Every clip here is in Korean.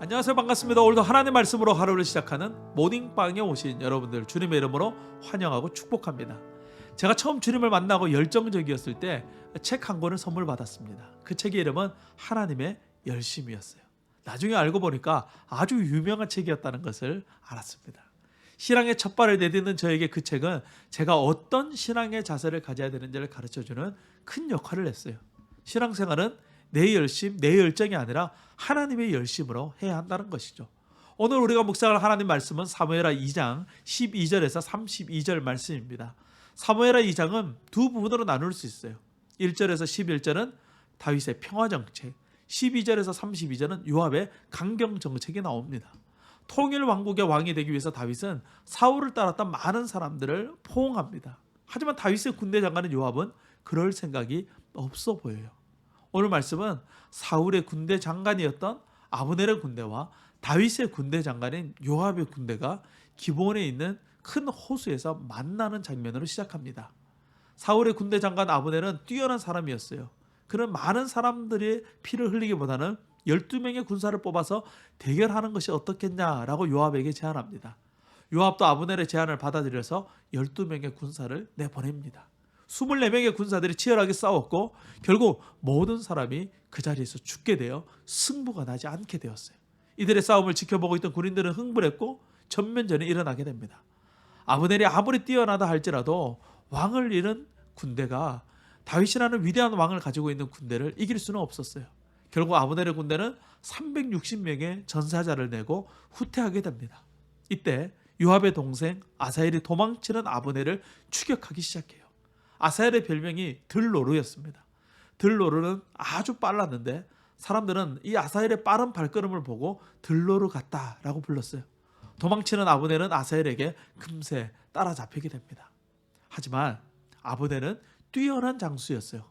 안녕하세요. 반갑습니다. 오늘도 하나님의 말씀으로 하루를 시작하는 모닝빵에 오신 여러분들 주님의 이름으로 환영하고 축복합니다. 제가 처음 주님을 만나고 열정적이었을 때 책 한 권을 선물 받았습니다. 그 책의 이름은 하나님의 열심이었어요. 나중에 알고 보니까 아주 유명한 책이었다는 것을 알았습니다. 신앙의 첫 발을 내딛는 저에게 그 책은 제가 어떤 신앙의 자세를 가져야 되는지를 가르쳐주는 큰 역할을 했어요. 신앙생활은 내 열심, 내 열정이 아니라 하나님의 열심으로 해야 한다는 것이죠. 오늘 우리가 묵상할 하나님 말씀은 사무엘하 2장 12절에서 32절 말씀입니다. 사무엘하 2장은 두 부분으로 나눌 수 있어요. 1절에서 11절은 다윗의 평화정책, 12절에서 32절은 요압의 강경정책이 나옵니다. 통일 왕국의 왕이 되기 위해서 다윗은 사울을 따랐던 많은 사람들을 포옹합니다. 하지만 다윗의 군대 장관인 요압은 그럴 생각이 없어 보여요. 오늘 말씀은 사울의 군대 장관이었던 아브넬의 군대와 다윗의 군대 장관인 요압의 군대가 기브온에 있는 큰 호수에서 만나는 장면으로 시작합니다. 사울의 군대 장관 아브넬은 뛰어난 사람이었어요. 그는 많은 사람들의 피를 흘리기보다는 12명의 군사를 뽑아서 대결하는 것이 어떻겠냐라고 요압에게 제안합니다. 요압도 아브넬의 제안을 받아들여서 12명의 군사를 내보냅니다. 24명의 군사들이 치열하게 싸웠고 결국 모든 사람이 그 자리에서 죽게 되어 승부가 나지 않게 되었어요. 이들의 싸움을 지켜보고 있던 군인들은 흥분했고 전면전이 일어나게 됩니다. 아브넬이 아무리 뛰어나다 할지라도 왕을 잃은 군대가 다윗이라는 위대한 왕을 가지고 있는 군대를 이길 수는 없었어요. 결국 아브넬의 군대는 360명의 전사자를 내고 후퇴하게 됩니다. 이때 요압의 동생 아사헬이 도망치는 아브넬을 추격하기 시작해요. 아사헬의 별명이 들노루였습니다. 들노루는 아주 빨랐는데 사람들은 이 아사헬의 빠른 발걸음을 보고 들노루 같다라고 불렀어요. 도망치는 아브넬은 아사헬에게 금세 따라잡히게 됩니다. 하지만 아브넬은 뛰어난 장수였어요.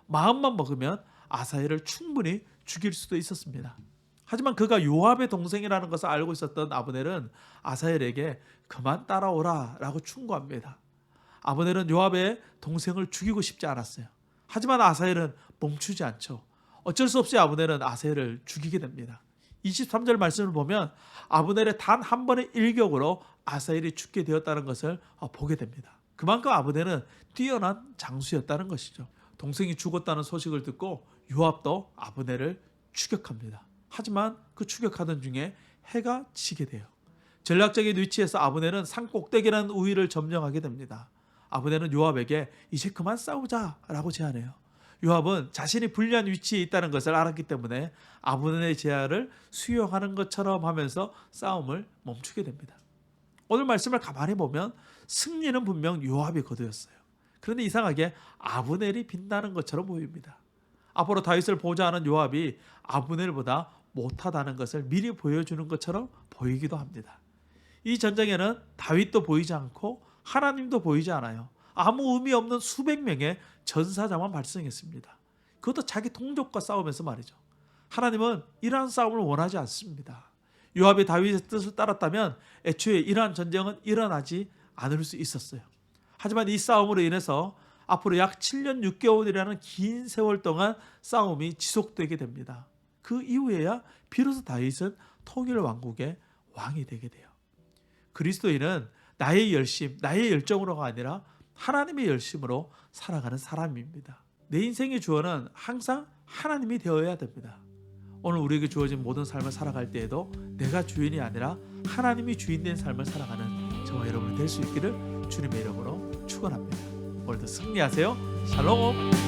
마음만 먹으면 아사헬을 충분히 죽일 수도 있었습니다. 하지만 그가 요압의 동생이라는 것을 알고 있었던 아브넬은 아사헬에게 그만 따라오라 라고 충고합니다. 아브넬은 요압의 동생을 죽이고 싶지 않았어요. 하지만 아사헬은 멈추지 않죠. 어쩔 수 없이 아브넬은 아사헬을 죽이게 됩니다. 23절 말씀을 보면 아브넬의 단 한 번의 일격으로 아사헬이 죽게 되었다는 것을 보게 됩니다. 그만큼 아브넬은 뛰어난 장수였다는 것이죠. 동생이 죽었다는 소식을 듣고 요압도 아브넬을 추격합니다. 하지만 그 추격하던 중에 해가 지게 돼요. 전략적인 위치에서 아브넬은 산 꼭대기라는 우위를 점령하게 됩니다. 아브넬은 요압에게 이제 그만 싸우자라고 제안해요. 요압은 자신이 불리한 위치에 있다는 것을 알았기 때문에 아브넬의 제안을 수용하는 것처럼 하면서 싸움을 멈추게 됩니다. 오늘 말씀을 가만히 보면 승리는 분명 요압이 거두었어요. 그런데 이상하게 아브넬이 빛나는 것처럼 보입니다. 앞으로 다윗을 보자 하는 요압이 아브넬보다 못하다는 것을 미리 보여주는 것처럼 보이기도 합니다. 이 전쟁에는 다윗도 보이지 않고 하나님도 보이지 않아요. 아무 의미 없는 수백 명의 전사자만 발생했습니다. 그것도 자기 동족과 싸우면서 말이죠. 하나님은 이러한 싸움을 원하지 않습니다. 요압이 다윗의 뜻을 따랐다면 애초에 이러한 전쟁은 일어나지 않을 수 있었어요. 하지만 이 싸움으로 인해서 앞으로 약 7년 6개월이라는 긴 세월 동안 싸움이 지속되게 됩니다. 그 이후에야 비로소 다윗은 통일 왕국의 왕이 되게 돼요. 그리스도인은 나의 열심, 나의 열정으로가 아니라 하나님의 열심으로 살아가는 사람입니다. 내 인생의 주어는 항상 하나님이 되어야 됩니다. 오늘 우리에게 주어진 모든 삶을 살아갈 때에도 내가 주인이 아니라 하나님이 주인된 삶을 살아가는 저와 여러분이 될 수 있기를 주님의 이름으로 축원합니다. 오늘도 승리하세요. 샬롬.